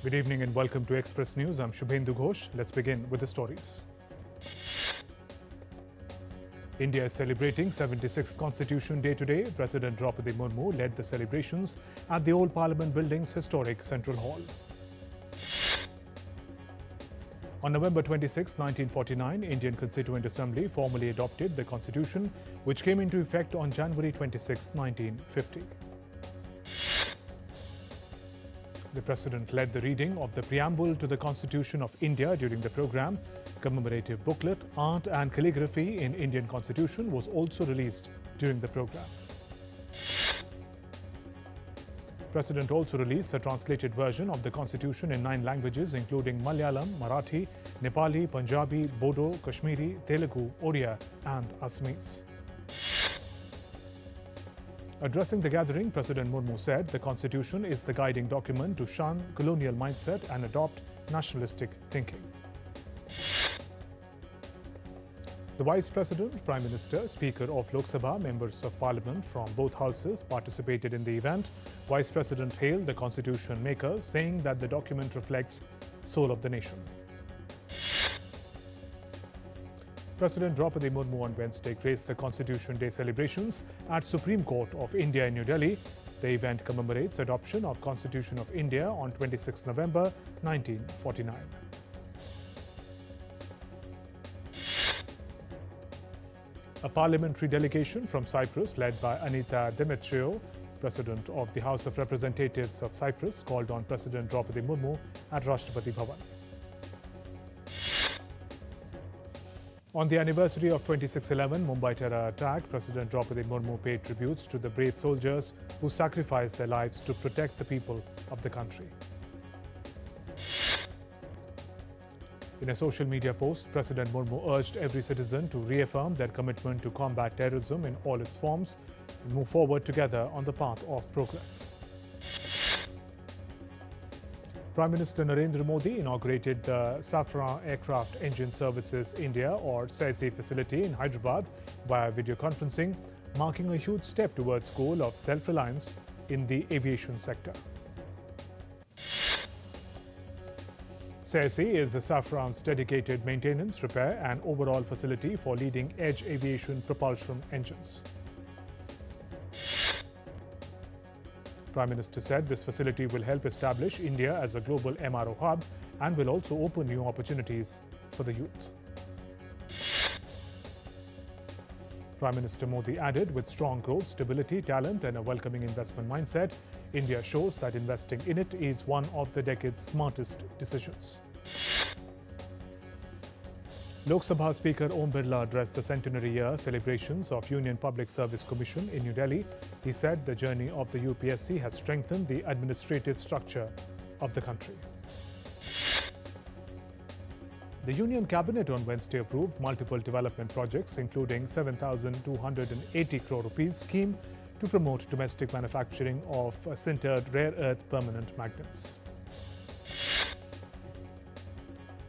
Good evening and welcome to Express News. I'm Shubhendu Ghosh. Let's begin with the stories. India is celebrating 76th Constitution Day today. President Draupadi Murmu led the celebrations at the old Parliament building's historic Central Hall. On November 26, 1949, Indian Constituent Assembly formally adopted the Constitution, which came into effect on January 26, 1950. The President led the reading of the preamble to the Constitution of India during the program. Commemorative booklet, Art and Calligraphy in Indian Constitution was also released during the program. President also released a translated version of the Constitution in 9 languages, including Malayalam, Marathi, Nepali, Punjabi, Bodo, Kashmiri, Telugu, Odia, and Assamese. Addressing the gathering, President Murmu said the Constitution is the guiding document to shun colonial mindset and adopt nationalistic thinking. The Vice President, Prime Minister, Speaker of Lok Sabha, members of Parliament from both houses participated in the event. Vice President hailed the Constitution makers, saying that the document reflects the soul of the nation. President Draupadi Murmu on Wednesday graced the Constitution Day celebrations at Supreme Court of India in New Delhi. The event commemorates adoption of Constitution of India on 26 November 1949. A parliamentary delegation from Cyprus led by Anita Demetriou, President of the House of Representatives of Cyprus, called on President Draupadi Murmu at Rashtrapati Bhavan. On the anniversary of 26/11 Mumbai terror attack, President Draupadi Murmu paid tributes to the brave soldiers who sacrificed their lives to protect the people of the country. In a social media post, President Murmu urged every citizen to reaffirm their commitment to combat terrorism in all its forms and move forward together on the path of progress. Prime Minister Narendra Modi inaugurated the Safran Aircraft Engine Services India or SAISI facility in Hyderabad via video conferencing, marking a huge step towards the goal of self-reliance in the aviation sector. SAISI is Safran's dedicated maintenance, repair and overall facility for leading-edge aviation propulsion engines. Prime Minister said this facility will help establish India as a global MRO hub and will also open new opportunities for the youth. Prime Minister Modi added, with strong growth, stability, talent and a welcoming investment mindset, India shows that investing in it is one of the decade's smartest decisions. Lok Sabha Speaker Om Birla addressed the centenary year celebrations of Union Public Service Commission in New Delhi. He said the journey of the UPSC has strengthened the administrative structure of the country. The Union Cabinet on Wednesday approved multiple development projects, including 7,280 crore rupees scheme to promote domestic manufacturing of sintered rare earth permanent magnets.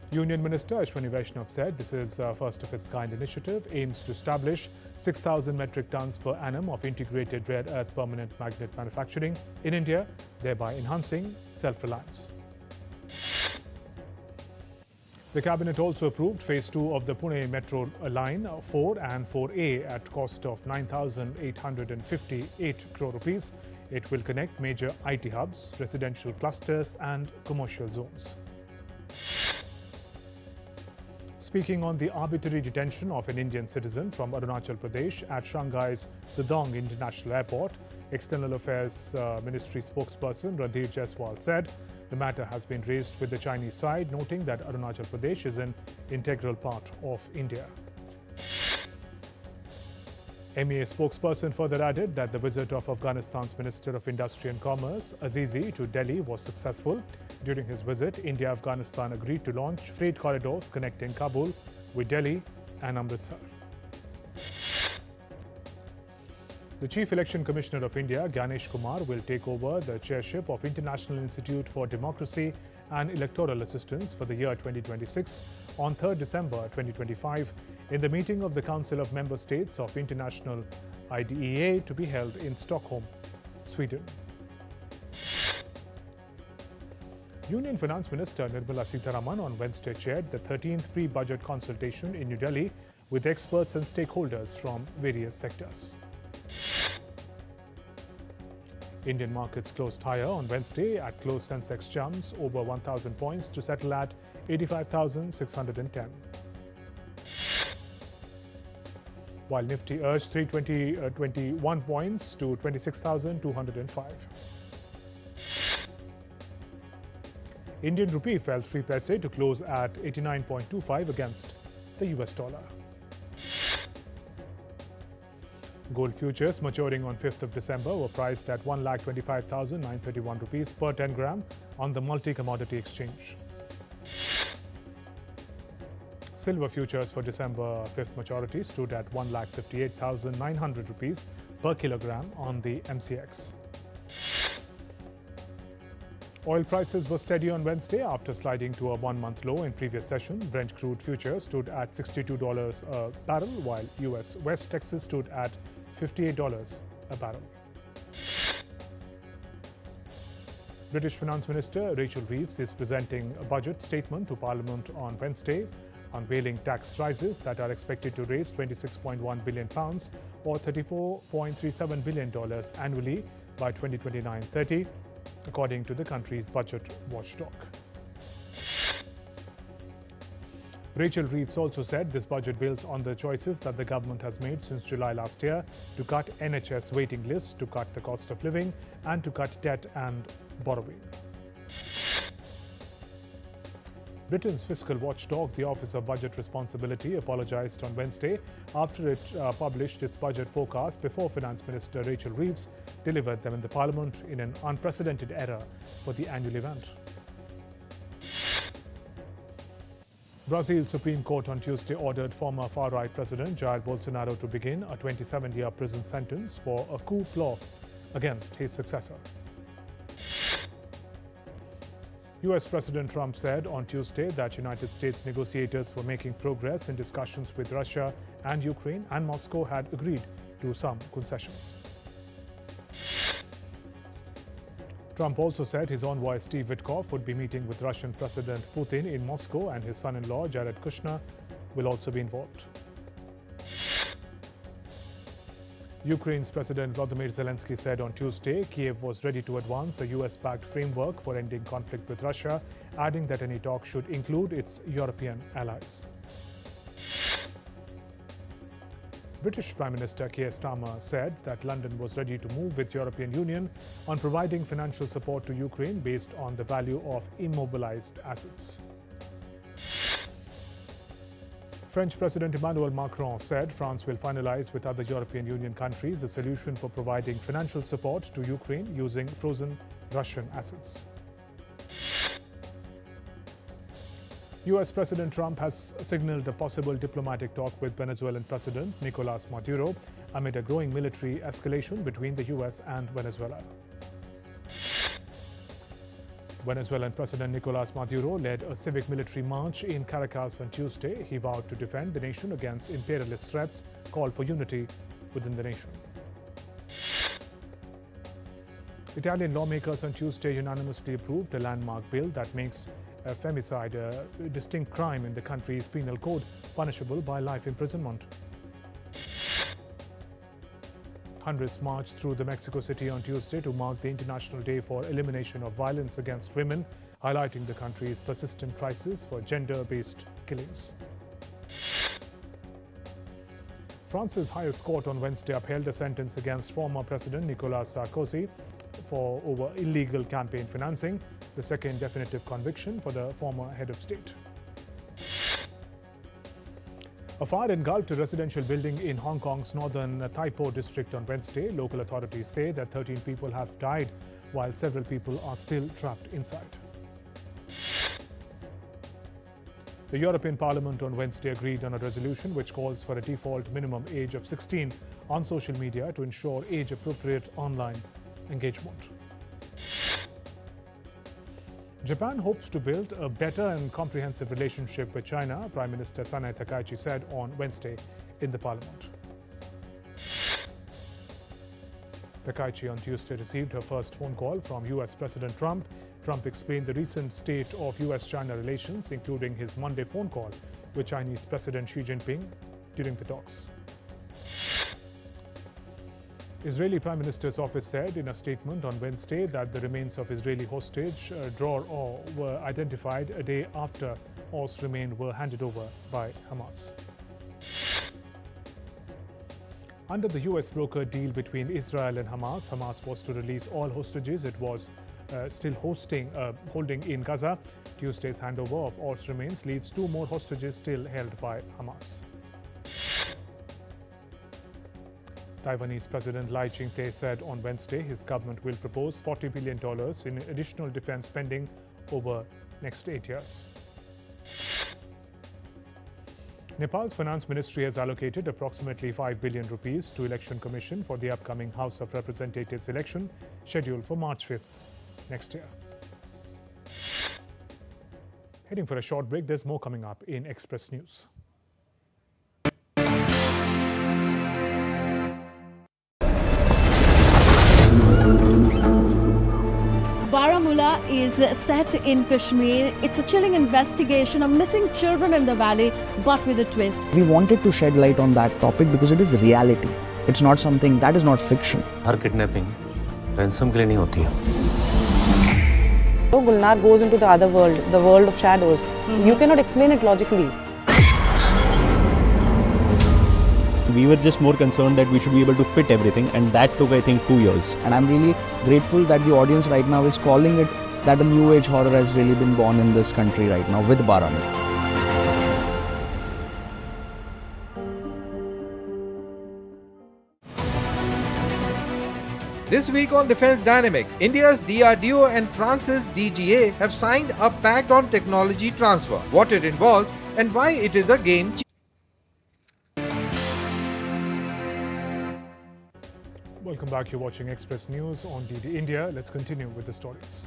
Union Minister Ashwani Vaishnav said this is a first of its kind initiative, aims to establish 6,000 metric tons per annum of integrated rare earth permanent magnet manufacturing in India, thereby enhancing self-reliance. The Cabinet also approved Phase 2 of the Pune Metro Line 4 and 4A at cost of 9,858 crore rupees. It will connect major IT hubs, residential clusters and commercial zones. Speaking on the arbitrary detention of an Indian citizen from Arunachal Pradesh at Shanghai's Pudong International Airport, External Affairs Ministry spokesperson Randeep Jaiswal said the matter has been raised with the Chinese side, noting that Arunachal Pradesh is an integral part of India. MEA spokesperson further added that the visit of Afghanistan's Minister of Industry and Commerce, Azizi, to Delhi was successful. During his visit, India-Afghanistan agreed to launch freight corridors connecting Kabul with Delhi and Amritsar. The Chief Election Commissioner of India, Ganesh Kumar, will take over the chairship of International Institute for Democracy and Electoral Assistance for the year 2026 on 3rd December 2025 in the meeting of the Council of Member States of International IDEA to be held in Stockholm, Sweden. Union Finance Minister Nirmala Sitharaman on Wednesday chaired the 13th pre-budget consultation in New Delhi with experts and stakeholders from various sectors. Indian markets closed higher on Wednesday. At close, Sensex jumps over 1,000 points to settle at 85,610. While Nifty urged 321 points to 26,205. Indian rupee fell 3 paise to close at 89.25 against the US dollar. Gold futures maturing on 5th of December were priced at 1,25,931 rupees per 10 gram on the multi-commodity exchange. Silver futures for December 5th maturity stood at 1,58,900 rupees per kilogram on the MCX. Oil prices were steady on Wednesday after sliding to a one-month low in previous session. Brent crude futures stood at $62 a barrel, while US West Texas stood at $58 a barrel. British Finance Minister Rachel Reeves is presenting a budget statement to Parliament on Wednesday, unveiling tax rises that are expected to raise £26.1 billion or $34.37 billion annually by 2029-30, according to the country's budget watchdog. Rachel Reeves also said this budget builds on the choices that the government has made since July last year to cut NHS waiting lists, to cut the cost of living, and to cut debt and borrowing. Britain's fiscal watchdog, the Office of Budget Responsibility, apologized on Wednesday after it published its budget forecast before Finance Minister Rachel Reeves delivered them in the Parliament in an unprecedented era for the annual event. Brazil's Supreme Court on Tuesday ordered former far-right President Jair Bolsonaro to begin a 27-year prison sentence for a coup plot against his successor. US President Trump said on Tuesday that United States negotiators were making progress in discussions with Russia and Ukraine, and Moscow had agreed to some concessions. Trump also said his envoy Steve Witkoff would be meeting with Russian President Putin in Moscow, and his son-in-law Jared Kushner will also be involved. Ukraine's President Volodymyr Zelensky said on Tuesday Kiev was ready to advance a US-backed framework for ending conflict with Russia, adding that any talks should include its European allies. British Prime Minister Keir Starmer said that London was ready to move with European Union on providing financial support to Ukraine based on the value of immobilized assets. French President Emmanuel Macron said France will finalize with other European Union countries a solution for providing financial support to Ukraine using frozen Russian assets. US President Trump has signaled a possible diplomatic talk with Venezuelan President Nicolas Maduro amid a growing military escalation between the US and Venezuela. Venezuelan President Nicolas Maduro led a civic military march in Caracas on Tuesday. He vowed to defend the nation against imperialist threats, called for unity within the nation. Italian lawmakers on Tuesday unanimously approved a landmark bill that makes femicide a distinct crime in the country's penal code, punishable by life imprisonment. Hundreds marched through the Mexico City on Tuesday to mark the International Day for Elimination of Violence Against Women, highlighting the country's persistent crisis for gender-based killings. France's highest court on Wednesday upheld a sentence against former President Nicolas Sarkozy for over illegal campaign financing, the second definitive conviction for the former head of state. A fire engulfed a residential building in Hong Kong's northern Tai Po district on Wednesday. Local authorities say that 13 people have died, while several people are still trapped inside. The European Parliament on Wednesday agreed on a resolution which calls for a default minimum age of 16 on social media to ensure age-appropriate online engagement. Japan hopes to build a better and comprehensive relationship with China, Prime Minister Sanae Takaichi said on Wednesday in the Parliament. Takaichi on Tuesday received her first phone call from US President Trump, Trump explained the recent state of US-China relations, including his Monday phone call with Chinese President Xi Jinping during the talks. Israeli Prime Minister's office said in a statement on Wednesday that the remains of Israeli hostage Dror Or were identified a day after Or's remains were handed over by Hamas. Under the US brokered deal between Israel and Hamas, Hamas was to release all hostages it was still holding in Gaza. Tuesday's handover of Or's remains leaves 2 more hostages still held by Hamas. Taiwanese President Lai Ching-te said on Wednesday his government will propose $40 billion in additional defense spending over next 8 years. Nepal's Finance Ministry has allocated approximately 5 billion rupees to Election Commission for the upcoming House of Representatives election scheduled for March 5th next year. Heading for a short break, there's more coming up in Express News. Baramulla is set in Kashmir. It's a chilling investigation of missing children in the valley, but with a twist. We wanted to shed light on that topic because it is reality. It's not something that is not fiction. Her kidnapping ransom के लिए नहीं होती है. So Gulnar goes into the other world, the world of shadows. You cannot explain it logically. We were just more concerned that we should be able to fit everything, and that took, I think, 2 years. And I'm really grateful that the audience right now is calling it that a new age horror has really been born in this country right now with Baramulla. This week on Defense Dynamics, India's DRDO and France's DGA have signed a pact on technology transfer, what it involves and why it is a game changer. Welcome back. You're watching Express News on DD India. Let's continue with the stories.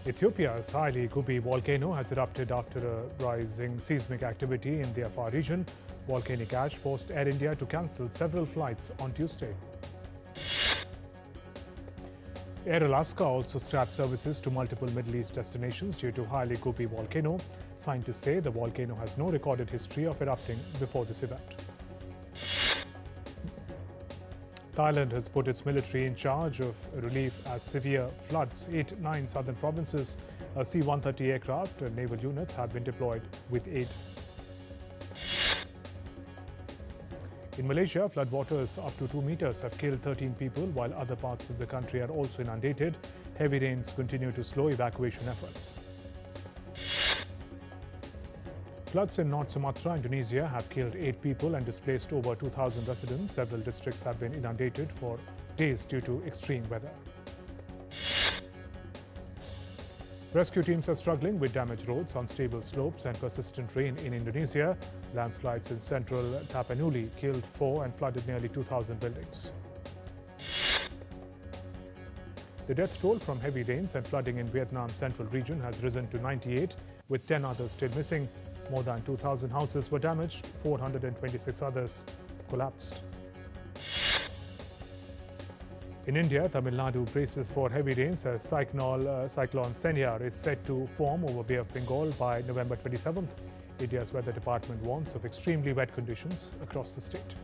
Ethiopia's Haile Gubi volcano has erupted after a rising seismic activity in the Afar region. Volcanic ash forced Air India to cancel several flights on Tuesday. Air Alaska also scrapped services to multiple Middle East destinations due to Haile Gubi volcano. Scientists say the volcano has no recorded history of erupting before this event. Thailand has put its military in charge of relief as severe floods hit 9 southern provinces. A C-130 aircraft and naval units have been deployed with aid. In Malaysia, floodwaters up to 2 meters have killed 13 people, while other parts of the country are also inundated. Heavy rains continue to slow evacuation efforts. Floods in North Sumatra, Indonesia have killed 8 people and displaced over 2,000 residents. Several districts have been inundated for days due to extreme weather. Rescue teams are struggling with damaged roads, unstable slopes and persistent rain in Indonesia. Landslides in central Tapanuli killed 4 and flooded nearly 2,000 buildings. The death toll from heavy rains and flooding in Vietnam's central region has risen to 98, with 10 others still missing. More than 2,000 houses were damaged, 426 others collapsed. In India, Tamil Nadu braces for heavy rains as cyclone Senyar is set to form over Bay of Bengal by November 27th. India's weather department warns of extremely wet conditions across the state.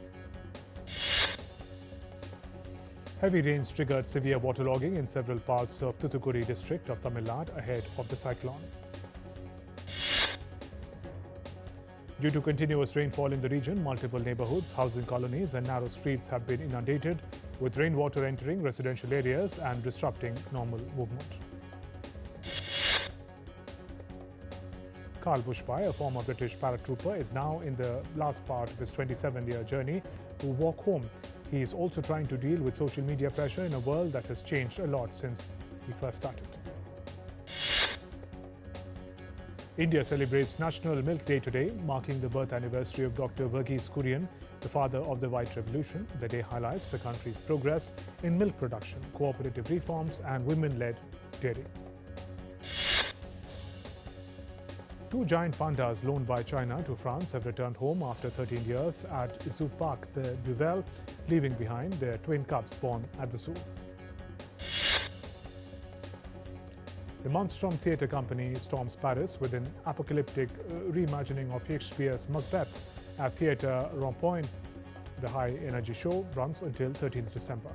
Heavy rains triggered severe waterlogging in several parts of Thoothukudi district of Tamil Nadu ahead of the cyclone. Due to continuous rainfall in the region, multiple neighborhoods, housing colonies and narrow streets have been inundated, with rainwater entering residential areas and disrupting normal movement. Carl Bushby, a former British paratrooper, is now in the last part of his 27-year journey to walk home. He is also trying to deal with social media pressure in a world that has changed a lot since he first started. India celebrates National Milk Day today, marking the birth anniversary of Dr. Verghese Kurian, the father of the White Revolution. The day highlights the country's progress in milk production, cooperative reforms and women-led dairy. 2 giant pandas loaned by China to France have returned home after 13 years at Zoo Parc de Bouvel, leaving behind their twin cubs born at the zoo. The Monstrom Theatre Company storms Paris with an apocalyptic reimagining of Shakespeare's Macbeth at Theatre Rond-Point. The high-energy show runs until 13th December.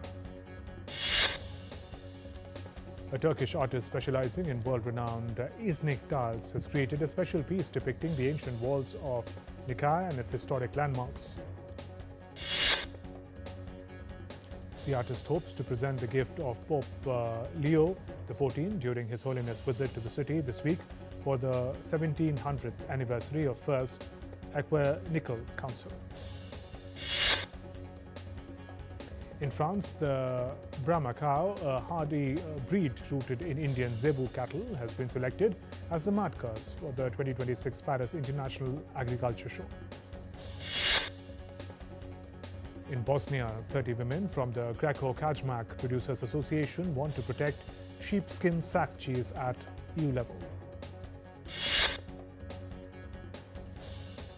A Turkish artist specializing in world-renowned İznik tiles has created a special piece depicting the ancient walls of Nicaea and its historic landmarks. The artist hopes to present the gift of Pope Leo XIV during His Holiness' visit to the city this week for the 1700th anniversary of First Ecumenical Council. In France, the Brahma cow, a hardy breed rooted in Indian Zebu cattle, has been selected as the mad curse for the 2026 Paris International Agriculture Show. In Bosnia, 30 women from the Greco-Kajmak Producers Association want to protect sheepskin sack cheese at EU level.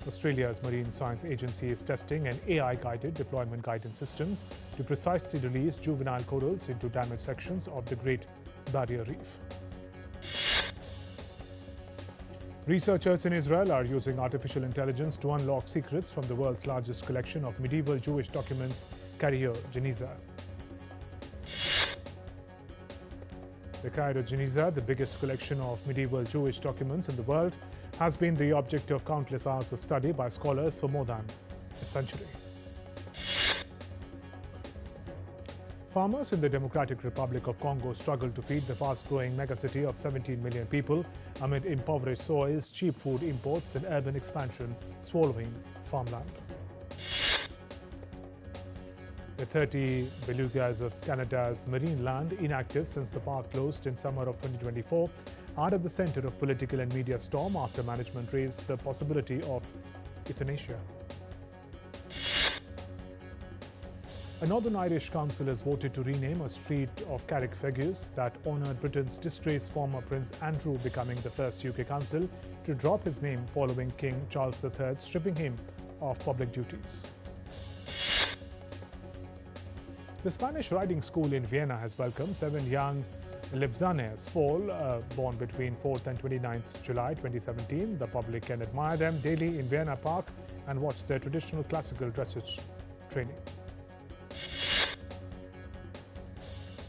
Australia's Marine Science Agency is testing an AI-guided deployment guidance system to precisely release juvenile corals into damaged sections of the Great Barrier Reef. Researchers in Israel are using artificial intelligence to unlock secrets from the world's largest collection of medieval Jewish documents, Cairo Geniza. The Cairo Geniza, the biggest collection of medieval Jewish documents in the world, has been the object of countless hours of study by scholars for more than a century. Farmers in the Democratic Republic of Congo struggle to feed the fast-growing megacity of 17 million people amid impoverished soils, cheap food imports and urban expansion swallowing farmland. The 30 belugas of Canada's marine land, inactive since the park closed in summer of 2024, are at the center of political and media storm after management raised the possibility of euthanasia. A Northern Irish council has voted to rename a street of Carrickfergus that honoured Britain's disgraced former Prince Andrew, becoming the first UK council to drop his name following King Charles III stripping him of public duties. The Spanish riding school in Vienna has welcomed 7 young Libzanes foal born between 4th and 29th July 2017. The public can admire them daily in Vienna Park and watch their traditional classical dressage training.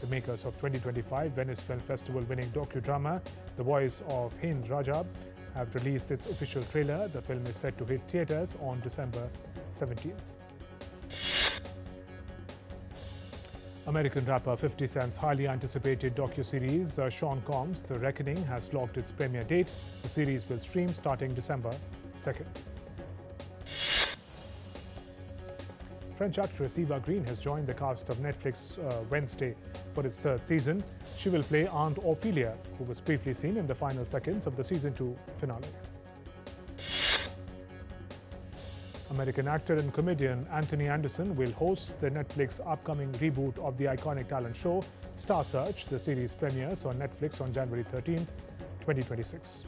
The makers of 2025 Venice Film Festival winning docudrama The Voice of Hind Rajab have released its official trailer. The film is set to hit theatres on December 17th. American rapper 50 Cent's highly anticipated docu-series Sean Combs' The Reckoning has locked its premiere date. The series will stream starting December 2nd. French actress Eva Green has joined the cast of Netflix Wednesday for its 3rd season. She will play Aunt Ophelia, who was briefly seen in the final seconds of the season 2 finale. American actor and comedian Anthony Anderson will host the Netflix upcoming reboot of the iconic talent show Star Search. The series premieres on Netflix on January 13th, 2026.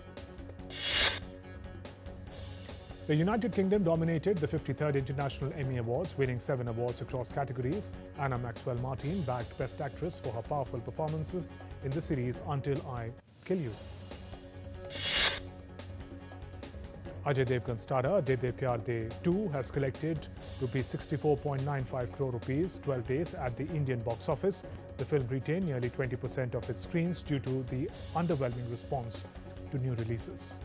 The United Kingdom dominated the 53rd International Emmy Awards, winning 7 awards across categories. Anna Maxwell Martin bagged Best Actress for her powerful performances in the series Until I Kill You. Ajay Devgan's starrer De De Pyar De 2 has collected rupees 64.95 crore rupees 12 days at the Indian box office. The film retained nearly 20% of its screens due to the underwhelming response to new releases.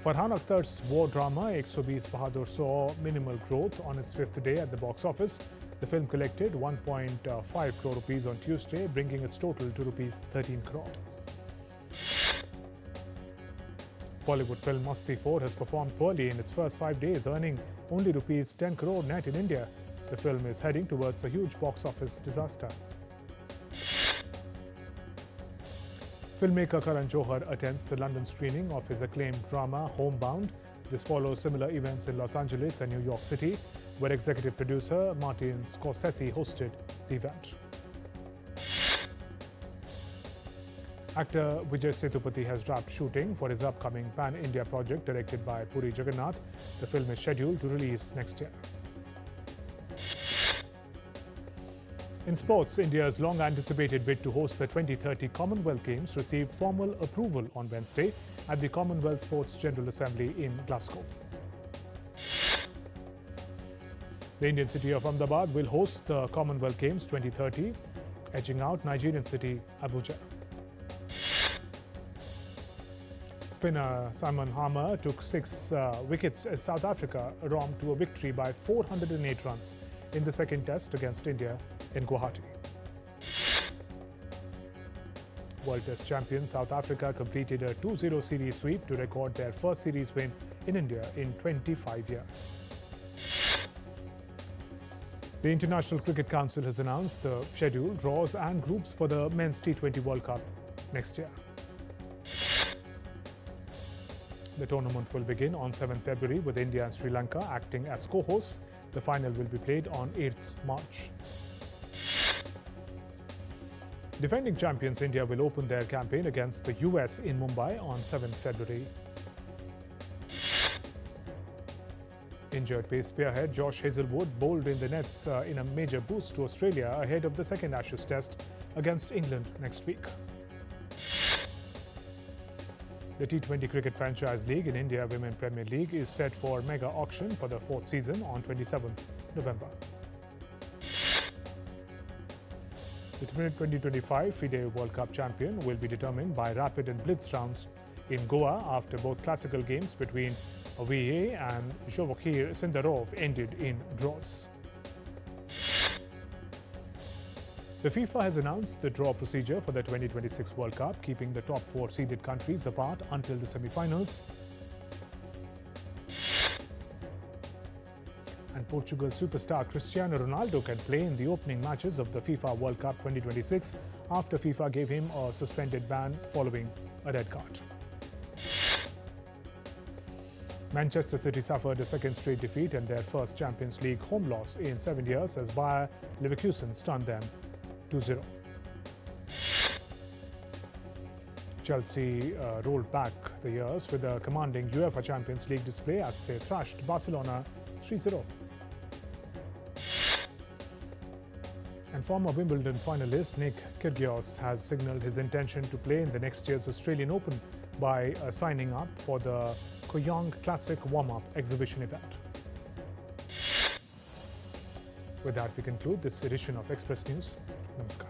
Farhan Akhtar's war drama Ek So Bees Bahadur saw minimal growth on its 5th day at the box office. The film collected 1.5 crore rupees on Tuesday, bringing its total to rupees 13 crore. Bollywood film Masti 4 has performed poorly in its first 5 days, earning only rupees 10 crore net in India. The film is heading towards a huge box office disaster. Filmmaker Karan Johar attends the London screening of his acclaimed drama Homebound. This follows similar events in Los Angeles and New York City, where executive producer Martin Scorsese hosted the event. Actor Vijay Sethupathi has wrapped shooting for his upcoming pan-India project directed by Puri Jagannath. The film is scheduled to release next year. In sports, India's long-anticipated bid to host the 2030 Commonwealth Games received formal approval on Wednesday at the Commonwealth Sports General Assembly in Glasgow. The Indian city of Ahmedabad will host the Commonwealth Games 2030, edging out Nigerian city Abuja. Spinner Simon Harmer took 6 wickets as South Africa romped to a victory by 408 runs in the second test against India in Guwahati. World Test champion South Africa completed a 2-0 series sweep to record their first series win in India in 25 years. The International Cricket Council has announced the schedule, draws and groups for the Men's T20 World Cup next year. The tournament will begin on 7th February with India and Sri Lanka acting as co-hosts. The final will be played on 8th March. Defending champions India will open their campaign against the US in Mumbai on 7th February. Injured pace spearhead Josh Hazlewood bowled in the nets in a major boost to Australia ahead of the second Ashes test against England next week. The T20 Cricket Franchise League in India Women Premier League is set for mega auction for the 4th season on 27th November. The 2025 FIDE World Cup champion will be determined by rapid and blitz rounds in Goa after both classical games between VA and Javokhir Sindarov ended in draws. The FIFA has announced the draw procedure for the 2026 World Cup, keeping the top 4 seeded countries apart until the semi-finals. And Portugal superstar Cristiano Ronaldo can play in the opening matches of the FIFA World Cup 2026 after FIFA gave him a suspended ban following a red card. Manchester City suffered a second straight defeat and their first Champions League home loss in 7 years as Bayer Leverkusen stunned them 2-0. Chelsea rolled back the years with a commanding UEFA Champions League display as they thrashed Barcelona 3-0. And former Wimbledon finalist Nick Kyrgios has signalled his intention to play in the next year's Australian Open by signing up for the Kooyong Classic warm-up exhibition event. With that, we conclude this edition of Express News. Namaskar.